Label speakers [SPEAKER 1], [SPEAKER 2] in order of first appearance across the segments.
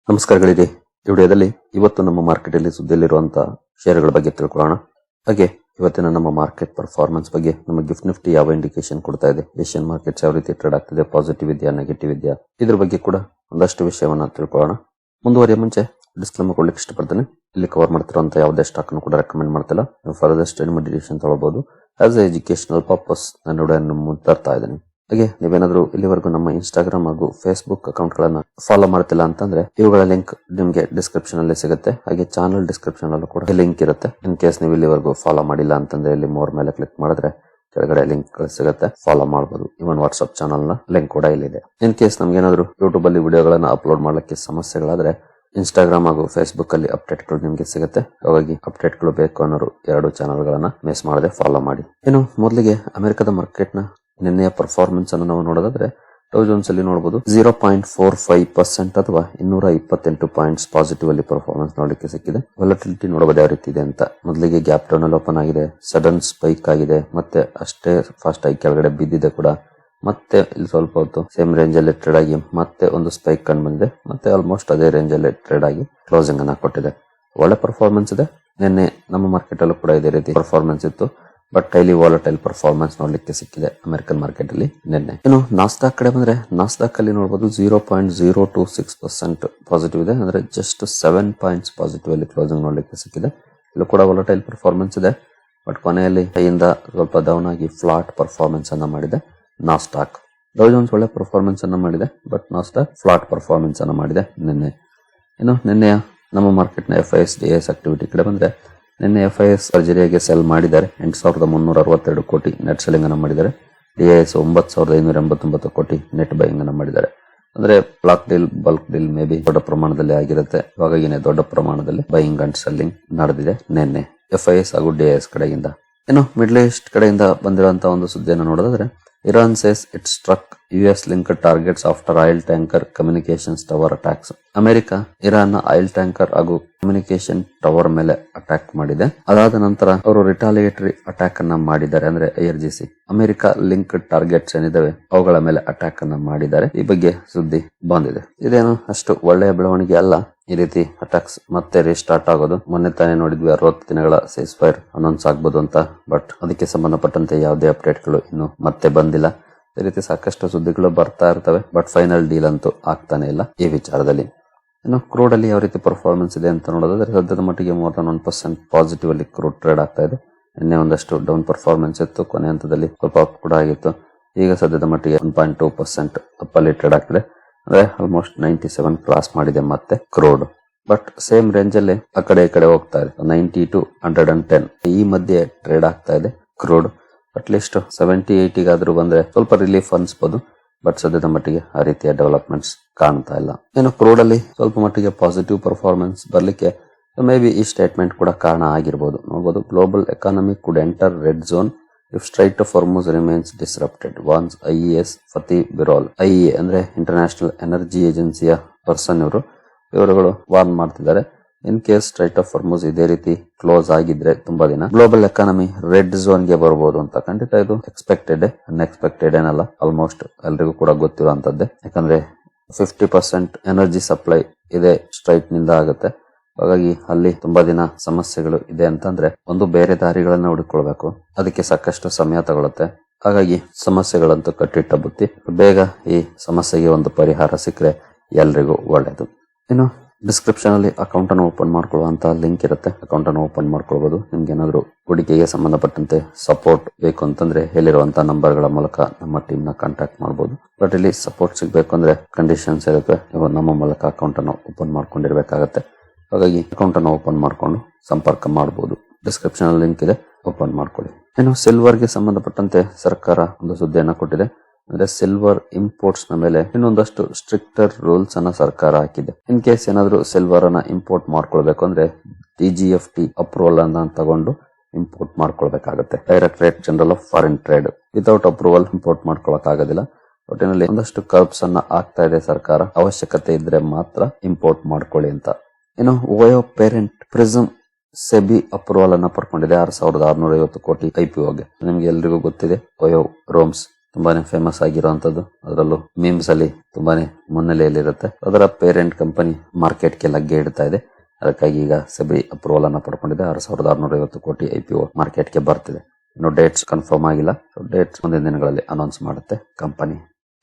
[SPEAKER 1] ನಮಸ್ಕಾರಗಳಿದೆ. ಈ ವಿಡಿಯೋದಲ್ಲಿ ಇವತ್ತು ನಮ್ಮ ಮಾರ್ಕೆಟ್ ಅಲ್ಲಿ ಸುದ್ದಿಯಲ್ಲಿರುವಂತಹ ಷೇರುಗಳ ಬಗ್ಗೆ ತಿಳ್ಕೊಳ್ಳೋಣ. ಹಾಗೆ ಇವತ್ತಿನ ನಮ್ಮ ಮಾರ್ಕೆಟ್ ಪರ್ಫಾರ್ಮೆನ್ಸ್ ಬಗ್ಗೆ ನಮ್ಮ ಗಿಫ್ಟ್ ನಿಫ್ಟಿ ಯಾವ ಇಂಡಿಕೇಶನ್ ಕೊಡ್ತಾ ಇದೆ, ಏಷ್ಯನ್ ಮಾರ್ಕೆಟ್ಸ್ ಯಾವ ರೀತಿ ಟ್ರೇಡ್ ಆಗ್ತಿದೆ, ಪಾಸಿಟಿವ್ ಇದೆಯಾ ನೆಗೆಟಿವ್ ಇದೆಯಾ, ಇದ್ರ ಬಗ್ಗೆ ಕೂಡ ಒಂದಷ್ಟು ವಿಷಯವನ್ನ ತಿಳ್ಕೊಳ್ಳೋಣ. ಮುಂದುವರಿಯ ಮುಂಚೆ ಡಿಸ್ಕ್ಲೇಮರ್ ಕೊಡ್ಲಿಕ್ಕೆ ಇಷ್ಟಪಡ್ತೇನೆ. ಇಲ್ಲಿ ಕವರ್ ಮಾಡ್ತಿರುವಂತಹ ಯಾವುದೇ ಸ್ಟಾಕ್ ಅನ್ನು ಕೂಡ ರೆಕಮೆಂಡ್ ಮಾಡ್ತಿಲ್ಲ. ನೀವು ಫರ್ದರ್ ಸ್ಟಡಿ ಡಿಸಿಷನ್ ತಗೊಳ್ಬಹುದು. ಆಸ್ ಎ ಎಜುಕೇಶನಲ್ ಪರ್ಪಸ್ ನಾನು ವಿಡಿಯೋವನ್ನು ಮುಂತರ್ತಾ ಇದ್ದೀನಿ. ಹಾಗೆ ನೀವೇನಾದ್ರೂ ಇಲ್ಲಿವರೆಗೂ ನಮ್ಮ ಇನ್ಸ್ಟಾಗ್ರಾಮ್ ಹಾಗೂ ಫೇಸ್ಬುಕ್ ಅಕೌಂಟ್ ಗಳನ್ನ ಫಾಲೋ ಮಾಡ್ತಿಲ್ಲ ಅಂತಂದ್ರೆ ಇವುಗಳ ಲಿಂಕ್ ನಿಮ್ಗೆ ಡಿಸ್ಕ್ರಿಪ್ಷನ್ ಅಲ್ಲಿ ಸಿಗುತ್ತೆ. ಹಾಗೆ ಚಾನಲ್ ಡಿಸ್ಕ್ರಿಪ್ಷನ್ ಅಲ್ಲೂ ಕೂಡ ಲಿಂಕ್ ಇರುತ್ತೆ. ಇನ್ ಕೇಸ್ ನೀವು ಇಲ್ಲಿವರೆಗೂ ಫಾಲೋ ಮಾಡಿಲ್ಲ ಅಂತಂದ್ರೆ ಇಲ್ಲಿ ಮೋರ್ ಮೇಲೆ ಕ್ಲಿಕ್ ಮಾಡಿದ್ರೆ ಕೆಳಗಡೆ ಲಿಂಕ್ ಸಿಗುತ್ತೆ, ಫಾಲೋ ಮಾಡಬಹುದು. ಇವನ್ ವಾಟ್ಸ್ಆಪ್ ಚಾನಲ್ ನ ಲಿಂಕ್ ಕೂಡ ಇಲ್ಲಿದೆ. ಇನ್ ಕೇಸ್ ನಮ್ಗೆ ಏನಾದ್ರು ಯೂಟ್ಯೂಬ್ ಅಲ್ಲಿ ವಿಡಿಯೋಗಳನ್ನ ಅಪ್ಲೋಡ್ ಮಾಡ್ಲಿಕ್ಕೆ ಸಮಸ್ಯೆಗಳಾದ್ರೆ ಇನ್ಸ್ಟಾಗ್ರಾಮ್ ಹಾಗೂ ಫೇಸ್ಬುಕ್ ಅಲ್ಲಿ ಅಪ್ಡೇಟ್ ಗಳು ನಿಮ್ಗೆ ಸಿಗುತ್ತೆ. ಹಾಗಾಗಿ ಅಪ್ಡೇಟ್ ಗಳು ಬೇಕು ಅನ್ನೋರು ಎರಡು ಚಾನಲ್ ಗಳನ್ನ ಮಿಸ್ ಮಾಡದೆ ಫಾಲೋ ಮಾಡಿ. ಇನ್ನು ಮೊದಲಿಗೆ ಅಮೆರಿಕದ ಮಾರ್ಕೆಟ್ ನ ನಿನ್ನೆಯ ಪರ್ಫಾರ್ಮೆನ್ಸ್ ಅನ್ನು ನಾವು ನೋಡೋದಾದ್ರೆ ಡೌ ಜೋನ್ಸ್ ಅಲ್ಲಿ ನೋಡಬಹುದು 0.45% ಅಥವಾ 228 ಪಾಯಿಂಟ್ಸ್ ಪಾಸಿಟಿವ್ ಅಲ್ಲಿ ಪರ್ಫಾರ್ಮೆನ್ಸ್ ನೋಡಲಿಕ್ಕೆ ಸಿಕ್ಕಿದೆ. ವಾಲಟಿಲಿಟಿ ನೋಡಬಹುದು ಯಾವ ರೀತಿ ಇದೆ ಅಂತ. ಮೊದಲಿಗೆ ಗ್ಯಾಪ್ ಡೌನ್ ಅಲ್ಲಿ ಓಪನ್ ಆಗಿದೆ, ಸಡನ್ ಸ್ಪೈಕ್ ಆಗಿದೆ, ಮತ್ತೆ ಅಷ್ಟೇ ಫಾಸ್ಟ್ ಆಗಿ ಕೆಳಗಡೆ ಬಿದ್ದಿದೆ ಕೂಡ. ಮತ್ತೆ ಇಲ್ಲಿ ಸ್ವಲ್ಪ ಹೊತ್ತು ಸೇಮ್ ರೇಂಜ್ ಅಲ್ಲಿ ಟ್ರೇಡ್ ಆಗಿ ಮತ್ತೆ ಒಂದು ಸ್ಪೈಕ್ ಕಂಡು ಬಂದಿದೆ, ಮತ್ತೆ ಆಲ್ಮೋಸ್ಟ್ ಅದೇ ರೇಂಜ್ ಅಲ್ಲಿ ಟ್ರೇಡ್ ಆಗಿ ಕ್ಲೋಸಿಂಗ್ ಅನ್ನ ಕೊಟ್ಟಿದೆ. ಒಳ್ಳೆ ಪರ್ಫಾರ್ಮೆನ್ಸ್ ಇದೆ. ನಿನ್ನೆ ನಮ್ಮ ಮಾರ್ಕೆಟ್ ಅಲ್ಲೂ ಕೂಡ ಇದೇ ರೀತಿ ಪರ್ಫಾರ್ಮೆನ್ಸ್ ಇತ್ತು. ಬಟ್ ಹೈಲಿ ವಾಲಟೈಲ್ ಪರ್ಫಾರ್ಮೆನ್ಸ್ ನೋಡ್ಲಿಕ್ಕೆ ಸಿಕ್ಕಿದೆ ಅಮೆರಿಕನ್ ಮಾರ್ಕೆಟ್ ಅಲ್ಲಿ ನಿನ್ನೆ. ಇನ್ನು ನಾಸ್ಡಾಕ್ ಕಡೆ ಬಂದ್ರೆ ನಾಸ್ಡಾಕ್ ಅಲ್ಲಿ ನೋಡಬಹುದು 0.026% ಪಾಸಿಟಿವ್ ಇದೆ. ಅಂದ್ರೆ ಜಸ್ಟ್ 7 ಪಾಯಿಂಟ್ಸ್ ಪಾಸಿಟಿವ್ ಅಲ್ಲಿ ಕ್ಲೋಸಿಂಗ್ ನೋಡ್ಲಿಕ್ಕೆ ಸಿಕ್ಕಿದೆ. ಇಲ್ಲೂ ಕೂಡ ವಾಲಟೈಲ್ ಪರ್ಫಾರ್ಮೆನ್ಸ್ ಇದೆ. ಬಟ್ ಕೊನೆಯಲ್ಲಿ ಕೈಯಿಂದ ಸ್ವಲ್ಪ ಡೌನ್ ಆಗಿ ಫ್ಲಾಟ್ ಪರ್ಫಾರ್ಮೆನ್ಸ್ ಅನ್ನ ಮಾಡಿದೆ ನಾಸ್ಡಾಕ್. ಡೌ ಜೋನ್ಸ್ ಒಳ್ಳೆ ಪರ್ಫಾರ್ಮೆನ್ಸ್ ಅನ್ನ ಮಾಡಿದೆ, ಬಟ್ ನಾಸ್ಡಾಕ್ ಫ್ಲಾಟ್ ಪರ್ಫಾರ್ಮೆನ್ಸ್ ಅನ್ನ ಮಾಡಿದೆ ನಿನ್ನೆ. ಇನ್ನು ನಿನ್ನೆಯ ನಮ್ಮ ಮಾರ್ಕೆಟ್ ನ FIS DIS ಆಕ್ಟಿವಿಟಿ ಕಡೆ ಬಂದ್ರೆ ನಿನ್ನೆ FIS ಸರ್ಜರಿಯಾಗಿ ಸೆಲ್ ಮಾಡಿದ್ದಾರೆ. 8,362 ಕೋಟಿ ನೆಟ್ ಸೆಲ್ಲಿಂಗ್ ಅನ್ನು ಮಾಡಿದ್ದಾರೆ. DIS 9,589 ಕೋಟಿ ನೆಟ್ ಬೈಯಿಂಗ್ ಅನ್ನು ಮಾಡಿದ್ದಾರೆ. ಅಂದ್ರೆ block deal bulk deal maybe ದೊಡ್ಡ ಪ್ರಮಾಣದಲ್ಲಿ ಆಗಿರುತ್ತೆ. ಹಾಗಾಗಿನೇ ದೊಡ್ಡ ಪ್ರಮಾಣದಲ್ಲಿ ಬೈಯಿಂಗ್ ಅಂಡ್ ಸೆಲ್ಲಿಂಗ್ ನಡೆದಿದೆ ನಿನ್ನೆ FIS ಹಾಗೂ DIS ಕಡೆಯಿಂದ. ಇನ್ನು ಮಿಡ್ಲ್ ಈಸ್ಟ್ ಕಡೆಯಿಂದ ಬಂದಿರುವಂತಹ ಒಂದು ಸುದ್ದಿಯನ್ನು ನೋಡೋದಾದ್ರೆ Iran says it struck US linked targets after oil tanker communications tower attacks. America Iran oil tanker ಹಾಗೂ ಕಮ್ಯುನಿಕೇಶನ್ ಟವರ್ ಮೇಲೆ ಅಟ್ಯಾಕ್ ಮಾಡಿದೆ. ಅದಾದ ನಂತರ ಅವರು ರಿಟಾಲಿಯೇಟರಿ ಅಟ್ಯಾಕ್ ಅನ್ನ ಮಾಡಿದ್ದಾರೆ. ಅಂದ್ರೆ IRGC ಅಮೆರಿಕ ಲಿಂಕ್ಡ್ ಟಾರ್ಗೆಟ್ಸ್ ಏನಿದಾವೆ ಅವುಗಳ ಮೇಲೆ ಅಟ್ಯಾಕ್ ಅನ್ನ ಮಾಡಿದ್ದಾರೆ. ಈ ಬಗ್ಗೆ ಸುದ್ದಿ ಬಂದಿದೆ. ಇದೇನು ಅಷ್ಟು ಒಳ್ಳೆಯ ಬೆಳವಣಿಗೆ ಅಲ್ಲ. ಈ ರೀತಿ ಅಟ್ಯಾಕ್ಸ್ ಮತ್ತೆ ರೀಸ್ಟಾರ್ಟ್ ಆಗೋದು. ಮೊನ್ನೆ ತಾನೇ ನೋಡಿದ್ವಿ 60 ದಿನಗಳ ಸೀಸ್ ಫೈರ್ ಅನೌನ್ಸ್ ಆಗ್ಬೋದು ಅಂತ. ಬಟ್ ಅದಕ್ಕೆ ಸಂಬಂಧಪಟ್ಟಂತೆ ಯಾವುದೇ ಅಪ್ಡೇಟ್ ಗಳು ಇನ್ನು ಮತ್ತೆ ಬಂದಿಲ್ಲ. ಈ ರೀತಿ ಸಾಕಷ್ಟು ಸುದ್ದಿಗಳು ಬರ್ತಾ ಇರ್ತವೆ, ಬಟ್ ಫೈನಲ್ ಡೀಲ್ ಅಂತೂ ಆಗ್ತಾನೆ ಇಲ್ಲ ಈ ವಿಚಾರದಲ್ಲಿ. ಇನ್ನು ಕ್ರೂಡ್ ಅಲ್ಲಿ ಯಾವ ರೀತಿ ಪರ್ಫಾರ್ಮೆನ್ಸ್ ಇದೆ ಅಂತ ನೋಡೋದಾದ್ರೆ ಸದ್ಯದ ಮಟ್ಟಿಗೆ ಮೋರ್ ದನ್ 1% ಪಾಸಿಟಿವ್ ಅಲ್ಲಿ ಕ್ರೂಡ್ ಟ್ರೇಡ್ ಆಗ್ತಾ ಇದೆ. ನಿನ್ನೆ ಒಂದಷ್ಟು ಡೌನ್ ಪರ್ಫಾರ್ಮೆನ್ಸ್ ಇತ್ತು, ಕೊನೆ ಹಂತದಲ್ಲಿ ಸ್ವಲ್ಪ ಅಪ್ ಕೂಡ ಆಗಿತ್ತು. ಈಗ ಸದ್ಯದ ಮಟ್ಟಿಗೆ 1.2% ಅಪ್ ಅಲ್ಲಿ ಟ್ರೇಡ್ ಆಗ್ತಿದೆ. ಅಂದ್ರೆ ಆಲ್ಮೋಸ್ಟ್ 97 ಕ್ರಾಸ್ ಮಾಡಿದೆ ಮತ್ತೆ ಕ್ರೂಡ್. ಬಟ್ ಸೇಮ್ ರೇಂಜ್ ಅಲ್ಲಿ ಆ ಕಡೆ ಈ ಕಡೆ ಹೋಗ್ತಾ ಇದೆ. 90 to 110 ಈ ಮಧ್ಯೆ ಟ್ರೇಡ್ ಆಗ್ತಾ ಇದೆ ಕ್ರೂಡ್. ಅಟ್ಲೀಸ್ಟ್ 70-80 ಗಾದ್ರೂ ಬಂದ್ರೆ ಸ್ವಲ್ಪ ರಿಲೀಫ್ ಅನ್ಸ್ಬೋದು. ಬಟ್ ಸದ್ಯದ ಮಟ್ಟಿಗೆ ಆ ರೀತಿಯ ಡೆವಲಪ್ಮೆಂಟ್ಸ್ ಕಾಣ್ತಾ ಇಲ್ಲ. ಏನು ಕ್ರೂಡ್ ಅಲ್ಲಿ ಸ್ವಲ್ಪ ಮಟ್ಟಿಗೆ ಪಾಸಿಟಿವ್ ಪರ್ಫಾರ್ಮೆನ್ಸ್ ಬರ್ಲಿಕ್ಕೆ ಮೇ ಬಿ ಈ ಸ್ಟೇಟ್ಮೆಂಟ್ ಕೂಡ ಕಾರಣ ಆಗಿರ್ಬೋದು. ನೋಡಬಹುದು, global economy could enter red zone if strait of Hormuz remains disrupted warns IES Fatih Birol. IEA ಅಂದ್ರೆ ಇಂಟರ್ನ್ಯಾಷನಲ್ ಎನರ್ಜಿ ಏಜೆನ್ಸಿಯ ಪರ್ಸನ್ ಇವರುಗಳು ವಾರ್ನ್ ಮಾಡ್ತಿದ್ದಾರೆ. In case strait of Hormuz ಇದೇ ರೀತಿ ಕ್ಲೋಸ್ ಆಗಿದ್ರೆ ತುಂಬಾ ದಿನ ಗ್ಲೋಬಲ್ ಎಕಾನಮಿ ರೆಡ್ ಝೋನ್ ಗೆ ಬರಬಹುದು ಅಂತ. ಖಂಡಿತ ಇದು ಎಕ್ಸ್ಪೆಕ್ಟೆಡ್, ಅನ್ಎಕ್ಸ್ಪೆಕ್ಟೆಡ್ ಏನಲ್ಲ. ಆಲ್ಮೋಸ್ಟ್ ಎಲ್ರಿಗೂ ಕೂಡ ಗೊತ್ತಿರುವಂತದ್ದೇ. ಯಾಕಂದ್ರೆ 50% ಎನರ್ಜಿ ಸಪ್ಲೈ ಇದೆ ಸ್ಟ್ರೈಟ್ ನಿಂದ ಆಗುತ್ತೆ. ಹಾಗಾಗಿ ಅಲ್ಲಿ ತುಂಬಾ ದಿನ ಸಮಸ್ಯೆಗಳು ಇದೆ ಅಂತಂದ್ರೆ ಒಂದು ಬೇರೆ ದಾರಿಗಳನ್ನ ಹುಡುಕೊಳ್ಬೇಕು. ಅದಕ್ಕೆ ಸಾಕಷ್ಟು ಸಮಯ ತಗೊಳುತ್ತೆ. ಹಾಗಾಗಿ ಸಮಸ್ಯೆಗಳಂತೂ ಕಟ್ಟಿಟ್ಟ ಬುತ್ತಿ. ಬೇಗ ಈ ಸಮಸ್ಯೆಗೆ ಒಂದು ಪರಿಹಾರ ಸಿಕ್ಕರೆ ಎಲ್ರಿಗೂ ಒಳ್ಳೇದು. ಇನ್ನು ಡಿಸ್ಕ್ರಿಪ್ಷನ್ ಅಲ್ಲಿ ಅಕೌಂಟ್ ಅನ್ನು ಓಪನ್ ಮಾಡ್ಕೊಳ್ಳುವಂತ ಲಿಂಕ್ ಇರುತ್ತೆ. ಅಕೌಂಟ್ ಅನ್ನು ಓಪನ್ ಮಾಡ್ಕೊಳ್ಬಹುದು. ನಿಮ್ಗೆ ಏನಾದ್ರು ಹೂಡಿಕೆಗೆ ಸಂಬಂಧಪಟ್ಟಂತೆ ಸಪೋರ್ಟ್ ಬೇಕು ಅಂತಂದ್ರೆ ಹೇಳಿರುವಂತಹ ನಂಬರ್ ಗಳ ಮೂಲಕ ನಮ್ಮ ಟೀಮ್ ನ ಕಾಂಟ್ಯಾಕ್ಟ್ ಮಾಡಬಹುದು. ಬಟ್ ಇಲ್ಲಿ ಸಪೋರ್ಟ್ ಸಿಗ್ಬೇಕು ಅಂದ್ರೆ ಕಂಡೀಷನ್ಸ್ ಇರುತ್ತೆ. ನೀವು ನಮ್ಮ ಮೂಲಕ ಅಕೌಂಟ್ ಅನ್ನು ಓಪನ್ ಮಾಡ್ಕೊಂಡಿರ್ಬೇಕಾಗತ್ತೆ. ಹಾಗಾಗಿ ಅಕೌಂಟ್ ಅನ್ನು ಓಪನ್ ಮಾಡ್ಕೊಂಡು ಸಂಪರ್ಕ ಮಾಡಬಹುದು. ಡಿಸ್ಕ್ರಿಪ್ಷನ್ ಅಲ್ಲಿ ಲಿಂಕ್ ಇದೆ, ಓಪನ್ ಮಾಡ್ಕೊಳ್ಳಿ. ಇನ್ನು ಸಿಲ್ವರ್ ಗೆ ಸಂಬಂಧಪಟ್ಟಂತೆ ಸರ್ಕಾರ ಒಂದು ಸುದ್ದಿಯನ್ನ ಕೊಟ್ಟಿದೆ. ಅಂದ್ರೆ ಸಿಲ್ವರ್ ಇಂಪೋರ್ಟ್ಸ್ ನ ಮೇಲೆ ಇನ್ನೊಂದಷ್ಟು ಸ್ಟ್ರಿಕ್ಟರ್ ರೂಲ್ಸ್ ಅನ್ನ ಸರ್ಕಾರ ಹಾಕಿದೆ. ಇನ್ ಕೇಸ್ ಏನಾದ್ರು ಸಿಲ್ವರ್ ಅನ್ನ ಇಂಪೋರ್ಟ್ ಮಾಡ್ಕೊಳ್ಬೇಕು ಅಂದ್ರೆ DGFT ಅಪ್ರೂವಲ್ ಅನ್ನ ತಗೊಂಡು ಇಂಪೋರ್ಟ್ ಮಾಡ್ಕೊಳ್ಬೇಕಾಗತ್ತೆ. Directorate general of foreign trade without approval import ಮಾಡ್ಕೊಳಕ್ ಆಗೋದಿಲ್ಲ. ಒಟ್ಟಿನಲ್ಲಿ ಒಂದಷ್ಟು ಕರ್ಬ್ಸ್ ಅನ್ನ ಹಾಕ್ತಾ ಇದೆ ಸರ್ಕಾರ. ಅವಶ್ಯಕತೆ ಇದ್ರೆ ಮಾತ್ರ ಇಂಪೋರ್ಟ್ ಮಾಡ್ಕೊಳ್ಳಿ ಅಂತ. ಇನ್ನು OYO parent prism SEBI approval ಅನ್ನ ಪಡ್ಕೊಂಡಿದೆ. 6,650 ಕೋಟಿ IPOಗೆ. ನಿಮ್ಗೆ ಎಲ್ರಿಗೂ ಗೊತ್ತಿದೆ ಓಯೋ ರೋಮ್ಸ್ ತುಂಬಾನೇ ಫೇಮಸ್ ಆಗಿರುವಂತದ್ದು. ಅದರಲ್ಲೂ ಮೀಮ್ಸ್ ಅಲ್ಲಿ ತುಂಬಾನೇ ಮುನ್ನೆಲೆಯಲ್ಲಿರುತ್ತೆ. ಅದರ ಪೇರೆಂಟ್ ಕಂಪನಿ ಮಾರ್ಕೆಟ್ಗೆ ಲಗ್ಗೆ ಇಡ್ತಾ ಇದೆ. ಅದಕ್ಕಾಗಿ ಈಗ ಸೆಬಿ ಅಪ್ರೂವಲ್ ಅನ್ನು ಪಡ್ಕೊಂಡಿದೆ. 6,650 ಕೋಟಿ IPO ಮಾರ್ಕೆಟ್ಗೆ ಬರ್ತಿದೆ. ಇನ್ನು ಡೇಟ್ಸ್ ಕನ್ಫರ್ಮ್ ಆಗಿಲ್ಲ. ಡೇಟ್ಸ್ ಮುಂದಿನ ದಿನಗಳಲ್ಲಿ ಅನೌನ್ಸ್ ಮಾಡುತ್ತೆ ಕಂಪನಿ.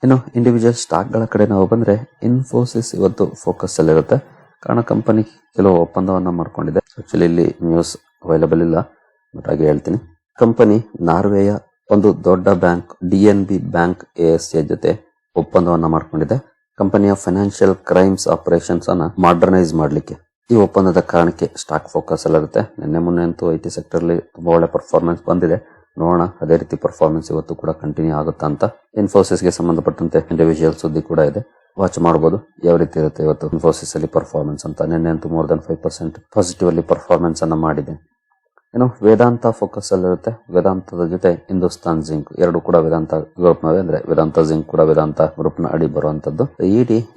[SPEAKER 1] ಇನ್ನು ಇಂಡಿವಿಜುವಲ್ ಸ್ಟಾಕ್ ಗಳ ಕಡೆ ನಾವು ಬಂದ್ರೆ ಇನ್ಫೋಸಿಸ್ ಇವತ್ತು ಫೋಕಸ್ ಅಲ್ಲಿ ಇರುತ್ತೆ. ಕಾರಣ ಕಂಪನಿ ಕೆಲವು ಒಪ್ಪಂದವನ್ನ ಮಾಡ್ಕೊಂಡಿದೆ. ಆಕ್ಚುಲಿ ಇಲ್ಲಿ ನ್ಯೂಸ್ ಅವೈಲಬಲ್ ಇಲ್ಲ, ಬಟ್ ಹಾಗೆ ಹೇಳ್ತೀನಿ. ಕಂಪನಿ ನಾರ್ವೆಯ ಒಂದು ದೊಡ್ಡ ಬ್ಯಾಂಕ್ DNB ಬ್ಯಾಂಕ್ ASA ಜೊತೆ ಒಪ್ಪಂದವನ್ನ ಮಾಡ್ಕೊಂಡಿದೆ. ಕಂಪನಿಯ ಫೈನಾನ್ಷಿಯಲ್ ಕ್ರೈಮ್ಸ್ ಆಪರೇಷನ್ಸ್ ಅನ್ನ ಮಾಡರ್ನೈಸ್ ಮಾಡ್ಲಿಕ್ಕೆ. ಈ ಒಪ್ಪಂದದ ಕಾರಣಕ್ಕೆ ಸ್ಟಾಕ್ ಫೋಕಸ್ ಅಲ್ಲಿರುತ್ತೆ. ನಿನ್ನೆ ಮೊನ್ನೆ ಅಂತೂ IT ಸೆಕ್ಟರ್ ಅಲ್ಲಿ ತುಂಬಾ ಒಳ್ಳೆ ಪರ್ಫಾರ್ಮೆನ್ಸ್ ಬಂದಿದೆ. ನೋಡೋಣ ಅದೇ ರೀತಿ ಪರ್ಫಾರ್ಮೆನ್ಸ್ ಇವತ್ತು ಕೂಡ ಕಂಟಿನ್ಯೂ ಆಗುತ್ತಾ ಅಂತ. ಇನ್ಫೋಸಿಸ್ಗೆ ಸಂಬಂಧಪಟ್ಟಂತೆ ಇಂಡಿವಿಜುವಲ್ ಸುದ್ದಿ ಕೂಡ ಇದೆ, ವಾಚ್ ಮಾಡಬಹುದು ಯಾವ ರೀತಿ ಇರುತ್ತೆ ಇವತ್ತು ಇನ್ಫೋಸಿಸ್ ಅಲ್ಲಿ ಪರ್ಫಾರ್ಮೆನ್ಸ್ ಅಂತ. ನಿನ್ನೆ ಅಂತೂ more than 5% ಪಾಸಿಟಿವ್ ಅಲ್ಲಿ ಪರ್ಫಾರ್ಮೆನ್ಸ್ ಅನ್ನ ಮಾಡಿದೆ. ಇನ್ನು ವೇದಾಂತ ಫೋಕಸ್ ಅಲ್ಲಿರುತ್ತೆ. ವೇದಾಂತದ ಜೊತೆ ಹಿಂದೂಸ್ತಾನ್ ಜಿಂಕ್ ಎರಡು ಕೂಡ ವೇದಾಂತ ಗ್ರೂಪ್ ನವೇ, ಅಂದ್ರೆ ವೇದಾಂತ ಜಿಂಕ್ ಕೂಡ ವೇದಾಂತ ಗ್ರೂಪ್ ನ ಅಡಿ ಬರುವಂತದ್ದು.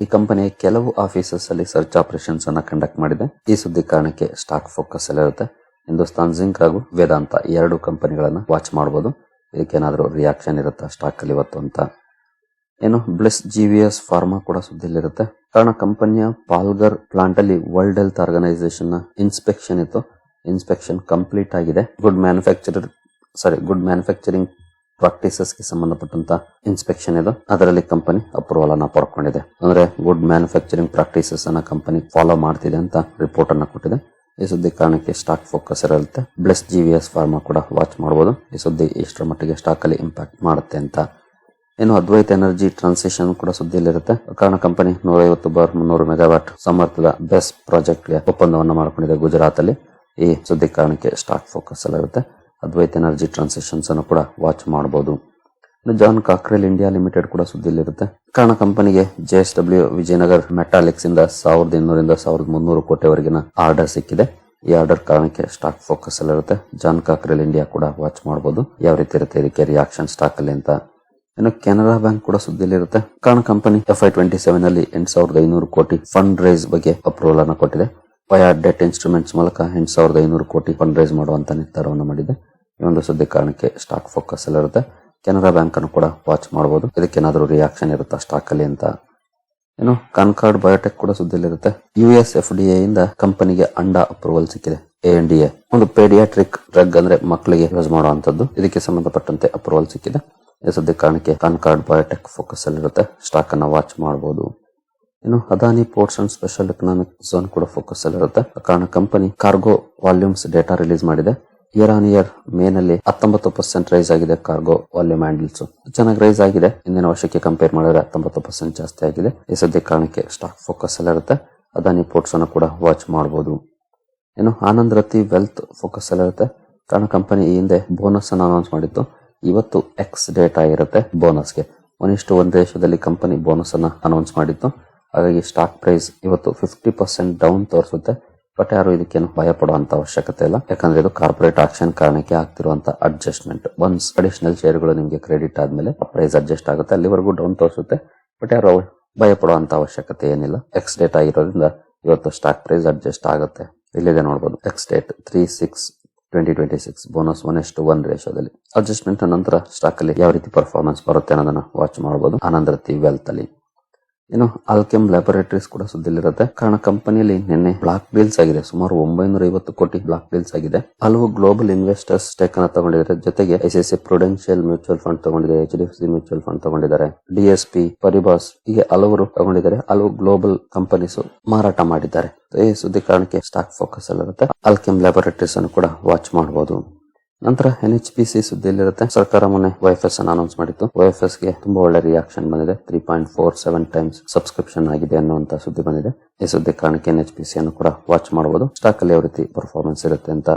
[SPEAKER 1] ಈ ಕಂಪನಿಯ ಕೆಲವು ಆಫೀಸಸ್ ಅಲ್ಲಿ ಸರ್ಚ್ ಆಪರೇಷನ್ಸ್ ಅನ್ನ ಕಂಡಕ್ಟ್ ಮಾಡಿದೆ. ಈ ಸುದ್ದಿ ಕಾರಣಕ್ಕೆ ಸ್ಟಾಕ್ ಫೋಕಸ್ ಅಲ್ಲಿರುತ್ತೆ. ಹಿಂದೂಸ್ತಾನ್ ಜಿಂಕ್ ಹಾಗೂ ವೇದಾಂತ ಎರಡು ಕಂಪನಿಗಳನ್ನ ವಾಚ್ ಮಾಡಬಹುದು. ಇದಕ್ಕೇನಾದ್ರೂ ರಿಯಾಕ್ಷನ್ ಇರುತ್ತಾ ಸ್ಟಾಕ್ ಅಲ್ಲಿ ಇವತ್ತು ಅಂತ. ಏನು ಬ್ಲಿಸ್ GVS ಫಾರ್ಮಾ ಕೂಡ ಸುದ್ದಿಲಿರುತ್ತೆ. ಕಾರಣ ಕಂಪನಿಯ ಪಾಲ್ಗರ್ ಪ್ಲಾಂಟ್ ಅಲ್ಲಿ ವರ್ಲ್ಡ್ ಹೆಲ್ತ್ ಆರ್ಗನೈಸೇಷನ್ ಇನ್ಸ್ಪೆಕ್ಷನ್ ಇತ್ತು. ಇನ್ಸ್ಪೆಕ್ಷನ್ ಕಂಪ್ಲೀಟ್ ಆಗಿದೆ. ಗುಡ್ ಮ್ಯಾನುಫ್ಯಾಕ್ಚರಿಂಗ್ ಪ್ರಾಕ್ಟೀಸಸ್ ಗೆ ಸಂಬಂಧಪಟ್ಟಂತ ಇನ್ಸ್ಪೆಕ್ಷನ್ ಇದು. ಅದರಲ್ಲಿ ಕಂಪನಿ ಅಪ್ರೂವಲ್ ಅನ್ನ ಪಡ್ಕೊಂಡಿದೆ. ಅಂದ್ರೆ ಗುಡ್ ಮ್ಯಾನುಫ್ಯಾಕ್ಚರಿಂಗ್ ಪ್ರಾಕ್ಟೀಸಸ್ ಅನ್ನ ಕಂಪನಿ ಫಾಲೋ ಮಾಡ್ತಿದೆ ಅಂತ ರಿಪೋರ್ಟ್ ಅನ್ನ ಕೊಟ್ಟಿದೆ. ಈ ಸುದ್ದಿ ಕಾರಣಕ್ಕೆ ಸ್ಟಾಕ್ ಫೋಕಸ್ ಇರುತ್ತೆ. ಬ್ಲಿಸ್ GVS ಫಾರ್ಮಾ ಕೂಡ ವಾಚ್ ಮಾಡಬಹುದು. ಈ ಸುದ್ದಿ ಎಷ್ಟರ ಮಟ್ಟಿಗೆ ಸ್ಟಾಕ್ ಅಲ್ಲಿ ಇಂಪ್ಯಾಕ್ಟ್ ಮಾಡುತ್ತೆ ಅಂತ. ಇನ್ನು ಅದ್ವೈತ್ ಎನರ್ಜಿ ಟ್ರಾನ್ಸಿಷನ್ ಕೂಡ ಸುದ್ದಿಯಲ್ಲಿರುತ್ತೆ. ಕಾರಣ ಕಂಪನಿ 150 ಬಾರ್ 300 ಮೆಗಾವ್ಯಾಟ್ ಸಾಮರ್ಥ್ಯದ ಬೆಸ್ಟ್ ಪ್ರಾಜೆಕ್ಟ್ ಗೆ ಒಪ್ಪಂದವನ್ನು ಮಾಡಿಕೊಂಡಿದೆ ಗುಜರಾತ್ ಅಲ್ಲಿ. ಈ ಸುದ್ದಿ ಕಾರಣಕ್ಕೆ ಸ್ಟಾಕ್ ಫೋಕಸ್ ಅಲ್ಲಿರುತ್ತೆ. ಅದ್ವೈತ್ ಎನರ್ಜಿ ಟ್ರಾನ್ಸಿಷನ್ಸ್ ಅನ್ನು ಕೂಡ ವಾಚ್ ಮಾಡಬಹುದು. ಜಾನ್ ಕಾಕ್ರೆಲ್ ಇಂಡಿಯಾ ಲಿಮಿಟೆಡ್ ಕೂಡ ಸುದ್ದಿಯಲ್ಲಿರುತ್ತೆ. ಕಾರಣ ಕಂಪನಿಗೆ JSW ವಿಜಯನಗರ್ ಮೆಟಾಲಿಕ್ಸ್ ಇಂದ 1200 ರಿಂದ 1300 ಕೋಟಿವರೆಗಿನ ಆರ್ಡರ್ ಸಿಕ್ಕಿದೆ. ಈ ಆರ್ಡರ್ ಕಾರಣಕ್ಕೆ ಸ್ಟಾಕ್ ಫೋಕಸ್ ಅಲ್ಲಿರುತ್ತೆ. ಜಾನ್ ಕಾಕ್ರೆಲ್ ಇಂಡಿಯಾ ಕೂಡ ವಾಚ್ ಮಾಡಬಹುದು ಯಾವ ರೀತಿ ಇರುತ್ತೆ ಇದಕ್ಕೆ ರಿಯಾಕ್ಷನ್ ಸ್ಟಾಕ್ ಅಲ್ಲಿ ಅಂತ. ಇನ್ನು ಕೆನರಾ ಬ್ಯಾಂಕ್ ಕೂಡ ಸುದ್ದಿಯಲ್ಲಿರುತ್ತೆ. ಕಾರಣ ಕಂಪನಿ FY27 ಅಲ್ಲಿ 8500 ಕೋಟಿ ಫಂಡ್ ರೈಸ್ ಬಗ್ಗೆ ಅಪ್ರೂವಲ್ ಅನ್ನು ಕೊಟ್ಟಿದೆ. ವಯಾ ಡೆಟ್ ಇನ್ಸ್ಟ್ರೂಮೆಂಟ್ಸ್ ಮೂಲಕ 8500 ಕೋಟಿ ಫಂಡ್ ರೈಸ್ ಮಾಡುವಂತ ನಿರ್ಧಾರವನ್ನು ಮಾಡಿದೆ. ಈ ಒಂದು ಸುದ್ದಿ ಕಾರಣಕ್ಕೆ ಸ್ಟಾಕ್ ಫೋಕಸ್ ಅಲ್ಲಿರುತ್ತೆ. ಕೆನರಾ ಬ್ಯಾಂಕ್ ಅನ್ನು ಕೂಡ ವಾಚ್ ಮಾಡಬಹುದು ಇದಕ್ಕೇನಾದ್ರೂ ರಿಯಾಕ್ಷನ್ ಇರುತ್ತಾ ಸ್ಟಾಕ್ ಅಲ್ಲಿ ಅಂತ. ಇನ್ನು ಕಾನ್ಕಾರ್ಡ್ ಬಯೋಟೆಕ್ ಕೂಡ ಸುದ್ದಿಯಲ್ಲಿರುತ್ತೆ. US FDA ಇಂದ ಕಂಪನಿಗೆ ಅಂಡ ಅಪ್ರೂವಲ್ ಸಿಕ್ಕಿದೆ. ANDA ಒಂದು ಪೇಡಿಯಾಟ್ರಿಕ್ ಡ್ರಗ್, ಅಂದ್ರೆ ಮಕ್ಕಳಿಗೆ ಯೂಸ್ ಮಾಡುವಂತದ್ದು. ಇದಕ್ಕೆ ಸಂಬಂಧಪಟ್ಟಂತೆ ಅಪ್ರೂವಲ್ ಸಿಕ್ಕಿದೆ. ಈ ಸುದ್ದಿ ಕಾರಣಕ್ಕೆ ಕಾನ್ಕಾರ್ಡ್ ಬಯೋಟೆಕ್ ಫೋಕಸ್ ಅಲ್ಲಿರುತ್ತೆ. ಸ್ಟಾಕ್ ಅನ್ನ ವಾಚ್ ಮಾಡಬಹುದು. ಇನ್ನು Adani ports and special economic zone ಕೂಡ ಫೋಕಸ್ ಅಲ್ಲಿರುತ್ತೆ. ಕಾರಣ company cargo volumes data release ಮಾಡಿದೆ. ಇಯರ್ ಆನ್ ಇಯರ್ ಮೇನಲ್ಲಿ 19% ರೈಸ್ ಆಗಿದೆ. ಕಾರ್ಗೋ ವಾಲ್ಯೂಮ್ ಹ್ಯಾಂಡಲ್ಸ್ ಚೆನ್ನಾಗಿ ರೈಸ್ ಆಗಿದೆ. ಹಿಂದಿನ ವರ್ಷಕ್ಕೆ ಕಂಪೇರ್ ಮಾಡಿದ್ರೆ 19% ಜಾಸ್ತಿ ಆಗಿದೆ. ಈ ಸದ್ಯ ಕಾರಣಕ್ಕೆ ಸ್ಟಾಕ್ ಫೋಕಸ್ ಅಲ್ಲಿರುತ್ತೆ. ಅದಾನಿ ಪೋರ್ಟ್ಸ್ ಅನ್ನು ಕೂಡ ವಾಚ್ ಮಾಡಬಹುದು. ಇನ್ನು ಆನಂದ್ ರತಿ ವೆಲ್ತ್ ಫೋಕಸ್ ಅಲ್ಲಿರುತ್ತೆ. ಕಾರಣ ಕಂಪನಿ ಈ ಹಿಂದೆ ಬೋನಸ್ ಅನ್ನು ಅನೌನ್ಸ್ ಮಾಡಿತ್ತು. ಇವತ್ತು ಎಕ್ಸ್ ಡೇಟ್ ಆಗಿರುತ್ತೆ ಬೋನಸ್ಗೆ. 1:1 ರೇಷಿಯೋದಲ್ಲಿ ಕಂಪನಿ ಬೋನಸ್ ಅನ್ನ ಅನೌನ್ಸ್ ಮಾಡಿತ್ತು. ಹಾಗಾಗಿ ಸ್ಟಾಕ್ ಪ್ರೈಸ್ ಇವತ್ತು 50% ಡೌನ್ ತೋರಿಸುತ್ತೆ. ಬಟ್ ಯಾರು ಇದಕ್ಕೇನು ಭಯ ಪಡುವಂತ ಅವಶ್ಯಕತೆ ಇಲ್ಲ. ಯಾಕಂದ್ರೆ ಇದು ಕಾರ್ಪೊರೇಟ್ ಆಕ್ಷನ್ ಕಾರಣಕ್ಕೆ ಆಗ್ತಿರುವಂತ ಅಡ್ಜಸ್ಟ್ಮೆಂಟ್. ಒನ್ಸ್ ಅಡಿಷನಲ್ ಶೇರ್ಗಳು ನಿಮಗೆ ಕ್ರೆಡಿಟ್ ಆದ್ಮೇಲೆ ಪ್ರೈಸ್ ಅಡ್ಜಸ್ಟ್ ಆಗುತ್ತೆ. ಅಲ್ಲಿವರೆಗೂ ಡೌನ್ ತೋರಿಸುತ್ತೆ. ಬಟ್ ಯಾರು ಭಯ ಪಡುವಂತ ಅವಶ್ಯಕತೆ ಏನಿಲ್ಲ. ಎಕ್ಸ್ ಡೇಟ್ ಆಗಿರೋದ್ರಿಂದ ಇವತ್ತು ಸ್ಟಾಕ್ ಪ್ರೈಸ್ ಅಡ್ಜಸ್ಟ್ ಆಗುತ್ತೆ. ಇಲ್ಲಿದೆ ನೋಡಬಹುದು. X date 3/6/2026 bonus 1:1 ರೇಷಿಯೋದಲ್ಲಿ. ಅಡ್ಜಸ್ಟ್ಮೆಂಟ್ ನಂತರ ಸ್ಟಾಕ್ ಅಲ್ಲಿ ಯಾವ ರೀತಿ ಪರ್ಫಾರ್ಮೆನ್ಸ್ ಬರುತ್ತೆ ಅನ್ನೋದನ್ನ ವಾಚ್ ಮಾಡಬಹುದು ಆನಂದ್ ರತಿ ವೆಲ್ತ್ ಅಲ್ಲಿ. ಇನ್ನು ಆಲ್ಕೆಮ್ ಲ್ಯಾಬೊರೇಟರೀಸ್ ಕೂಡ ಸುದ್ದಿಲಿರುತ್ತೆ. ಕಾರಣ ಕಂಪನಿಯಲ್ಲಿ ನಿನ್ನೆ ಬ್ಲಾಕ್ ಡೀಲ್ಸ್ ಆಗಿದೆ. ಸುಮಾರು 950 ಕೋಟಿ ಬ್ಲಾಕ್ ಡೀಲ್ಸ್ ಆಗಿದೆ. ಹಲವು ಗ್ಲೋಬಲ್ ಇನ್ವೆಸ್ಟರ್ಸ್ ಸ್ಟೇಕ್ ಅನ್ನು ತಗೊಂಡಿದ್ದಾರೆ. ಜೊತೆಗೆ ICICI ಪ್ರುಡೆನ್ಶಿಯಲ್ ಮ್ಯೂಚುವಲ್ ಫಂಡ್ ತಗೊಂಡಿದೆ, HDFC ಮ್ಯೂಚುವಲ್ ಫಂಡ್ ತಗೊಂಡಿದ್ದಾರೆ, DSP, ಪರಿಬಾಸ್ ಹೀಗೆ ಹಲವರು ತಗೊಂಡಿದ್ದಾರೆ. ಹಲವು ಗ್ಲೋಬಲ್ ಕಂಪನೀಸ್ ಮಾರಾಟ ಮಾಡಿದ್ದಾರೆ. ಈ ಸುದ್ದಿ ಕಾರಣಕ್ಕೆ ಸ್ಟಾಕ್ ಫೋಕಸ್ ಅಲ್ಲಿರುತ್ತೆ. ಆಲ್ಕೆಮ್ ಲ್ಯಾಬೊರೇಟರೀಸ್ ಅನ್ನು ಕೂಡ ವಾಚ್ ಮಾಡಬಹುದು. ನಂತರ NHPC ಸುದ್ದಿಯಲ್ಲಿರುತ್ತೆ. ಸರ್ಕಾರ ಮೊನ್ನೆ YFS ಅನ್ನು ಅನೌನ್ಸ್ ಮಾಡಿತ್ತು. YFS ಗೆ ತುಂಬಾ ಒಳ್ಳೆ ರಿಯಾಕ್ಷನ್ ಬಂದಿದೆ. 3.47 ಟೈಮ್ಸ್ ಸಬ್ಸ್ಕ್ರಿಪ್ಷನ್ ಆಗಿದೆ ಅನ್ನುವಂತ ಸುದ್ದಿ ಬಂದಿದೆ. ಈ ಸುದ್ದಿ ಕಾರಣಕ್ಕೆ NHPC ಅನ್ನು ಕೂಡ ವಾಚ್ ಮಾಡಬಹುದು. ಸ್ಟಾಕ್ ಅಲ್ಲಿ ಯಾವ ರೀತಿ ಪರ್ಫಾರ್ಮೆನ್ಸ್ ಇರುತ್ತೆ ಅಂತ.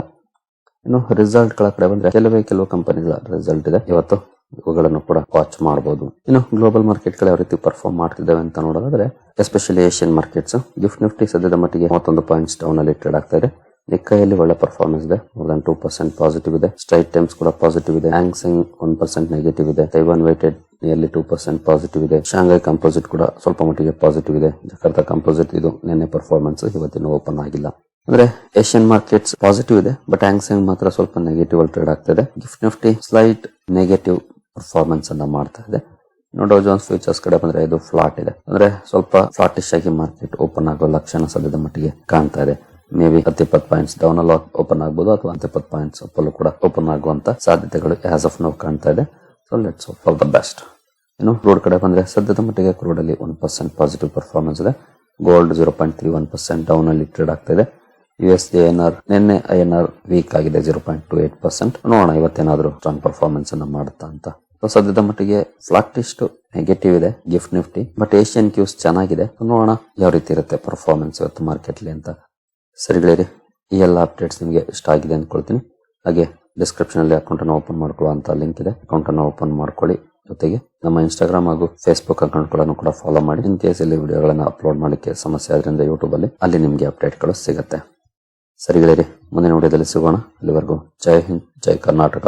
[SPEAKER 1] ಇನ್ನು ರಿಸಲ್ಟ್ ಗಳ ಕಡೆ ಬಂದ್ರೆ ಕೆಲವು ಕಂಪನಿಗಳ ರಿಸಲ್ಟ್ ಇದೆ ಇವತ್ತು. ಇವುಗಳನ್ನು ಕೂಡ ವಾಚ್ ಮಾಡಬಹುದು. ಇನ್ನು ಗ್ಲೋಬಲ್ ಮಾರ್ಕೆಟ್ ಗಳು ಯಾವ ರೀತಿ ಪರ್ಫಾರ್ಮ್ ಮಾಡ್ತಿದ್ದಾವೆ ಅಂತ ನೋಡೋದಾದ್ರೆ especially Asian markets. Gift Nifty ಸದ್ಯದ ಮಟ್ಟಿಗೆ 31 ಪಾಯಿಂಟ್ಸ್ ಡೌನ್ ಅಲ್ಲಿ ಟ್ರೇಡ್ ಆಗ್ತಾ ಇದೆ. ನಿಕ್ಕೈಯಲ್ಲಿ ಒಳ್ಳೆ ಪರ್ಫಾರ್ಮೆನ್ಸ್ ಇದೆ. more than 2% ಪಾಸಿಟಿವ್ ಇದೆ. ಸ್ಟ್ರೈಟ್ ಟೈಮ್ಸ್ ಕೂಡ ಪಾಸಿಟಿವ್ ಇದೆ. ಹ್ಯಾಂಗ್ಸೆಂಗ್ 1% ನೆಗೆಟಿವ್ ಇದೆ. ತೈವಾನ್ ವೇಟೆಡ್ ನಿಯರ್ಲಿ 2% ಪಾಸಿಟಿವ್ ಇದೆ. ಶಾಂಘೈ ಕಂಪೋಸಿಟ್ ಕೂಡ ಸ್ವಲ್ಪ ಮಟ್ಟಿಗೆ ಪಾಸಿಟಿವ್ ಇದೆ. ಜಕಾರ್ತಾ ಕಂಪೋಸಿಟ್ ಇದು ನಿನ್ನೆ ಪರ್ಫಾರ್ಮೆನ್ಸ್, ಇವತ್ತಿನ ಓಪನ್ ಆಗಿಲ್ಲ. ಅಂದ್ರೆ ಏಷ್ಯನ್ ಮಾರ್ಕೆಟ್ಸ್ ಪಾಸಿಟಿವ್ ಇದೆ. ಬಟ್ ಹ್ಯಾಂಗ್ಸೆಂಗ್ ಮಾತ್ರ ಸ್ವಲ್ಪ ನೆಗೆಟಿವ್ ಅಲ್ಲಿ ಟ್ರೇಡ್ ಆಗ್ತಾ ಇದೆ. GIFT Nifty slight negative performance ಅನ್ನ ಮಾಡ್ತಾ ಇದೆ. ಡೌ ಜೋನ್ಸ್ ಫ್ಯೂಚರ್ಸ್ ಕಡೆ ಬಂದ್ರೆ ಇದು ಫ್ಲಾಟ್ ಇದೆ, ಅಂದ್ರೆ ಸ್ವಲ್ಪ ಫ್ಲಾಟಿಶ್ ಆಗಿ ಮಾರ್ಕೆಟ್ ಓಪನ್ ಆಗೋ ಲಕ್ಷಣ ಸದ್ಯದ ಮಟ್ಟಿಗೆ ಕಾಣ್ತಾ ಇದೆ. ಮೇ ಬಿ 10-20 ಪಾಯಿಂಟ್ಸ್ ಡೌನ್ ಅಲ್ಲಿ ಓಪನ್ ಆಗ್ಬೋದು, ಅಥವಾ 10-20 ಪಾಯಿಂಟ್ಸ್ ಅಪ್ಪಲ್ಲೂ ಕೂಡ ಓಪನ್ ಆಗುವಂತ ಸಾಧ್ಯತೆಗಳು ಆಸ್ ಆಫ್ ನೌ ಕಾಣ್ತಾ ಇದೆ. So let's hope for the best. ಇನ್ನು ಕ್ರೂಡ್ ಕಡೆ ಬಂದ್ರೆ ಸದ್ಯದ ಮಟ್ಟಿಗೆ ಕ್ರೂಡ್ ಅಲ್ಲಿ 1% ಪಾಸಿಟಿವ್ ಪರ್ಫಾರ್ಮೆನ್ಸ್ ಇದೆ. ಗೋಲ್ಡ್ 0.31% ಡೌನ್ ಅಲ್ಲಿ ಟ್ರೇಡ್ ಆಗ್ತಾ ಇದೆ. USD INR ನಿನ್ನೆ INR ವೀಕ್ ಆಗಿದೆ 0.28%. ನೋಡೋಣ ಇವತ್ತೇನಾದ್ರೂ ಸ್ಟ್ರಾಂಗ್ ಪರ್ಫಾರ್ಮೆನ್ಸ್ ಅನ್ನ ಮಾಡುತ್ತಾ ಅಂತ. ಸೊ ಸದ್ಯದ ಮಟ್ಟಿಗೆ ಫ್ಲಾಟಿಶ್ ನೆಗೆಟಿವ್ ಇದೆ GIFT Nifty, but Asian cues ಚೆನ್ನಾಗಿದೆ. ನೋಡೋಣ ಯಾವ ರೀತಿ ಇರುತ್ತೆ ಪರ್ಫಾರ್ಮೆನ್ಸ್ ಇವತ್ತು ಮಾರ್ಕೆಟ್ ಅಲ್ಲಿ ಅಂತ. ಸರಿಗಳಿರಿ, ಈ ಎಲ್ಲ ಅಪ್ಡೇಟ್ಸ್ ನಿಮಗೆ ಇಷ್ಟ ಆಗಿದೆ ಅಂದ್ಕೊಳ್ತೀನಿ. ಹಾಗೆ ಡಿಸ್ಕ್ರಿಪ್ಷನ್ ಅಲ್ಲಿ ಅಕೌಂಟ್ ಅನ್ನು ಓಪನ್ ಮಾಡ್ಕೊಳ್ಳುವಂತ ಲಿಂಕ್ ಇದೆ, ಅಕೌಂಟ್ ಅನ್ನು ಓಪನ್ ಮಾಡ್ಕೊಳ್ಳಿ. ಜೊತೆಗೆ ನಮ್ಮ ಇನ್ಸ್ಟಾಗ್ರಾಮ್ ಹಾಗೂ ಫೇಸ್ಬುಕ್ ಅಕೌಂಟ್ ಕೂಡ ಫಾಲೋ ಮಾಡಿ. ಇನ್ ಕೇಸ್ ಇಲ್ಲಿ ವಿಡಿಯೋಗಳನ್ನ ಅಪ್ಲೋಡ್ ಮಾಡಲಿಕ್ಕೆ ಸಮಸ್ಯೆ ಆದ್ರಿಂದ ಯೂಟ್ಯೂಬ್ ಅಲ್ಲಿ ನಿಮಗೆ ಅಪ್ಡೇಟ್ಗಳು ಸಿಗುತ್ತೆ. ಸರಿಗಳಿರಿ, ಮುಂದಿನ ವಿಡಿಯೋದಲ್ಲಿ ಸಿಗೋಣ. ಅಲ್ಲಿವರೆಗೂ ಜೈ ಹಿಂದ್, ಜೈ ಕರ್ನಾಟಕ.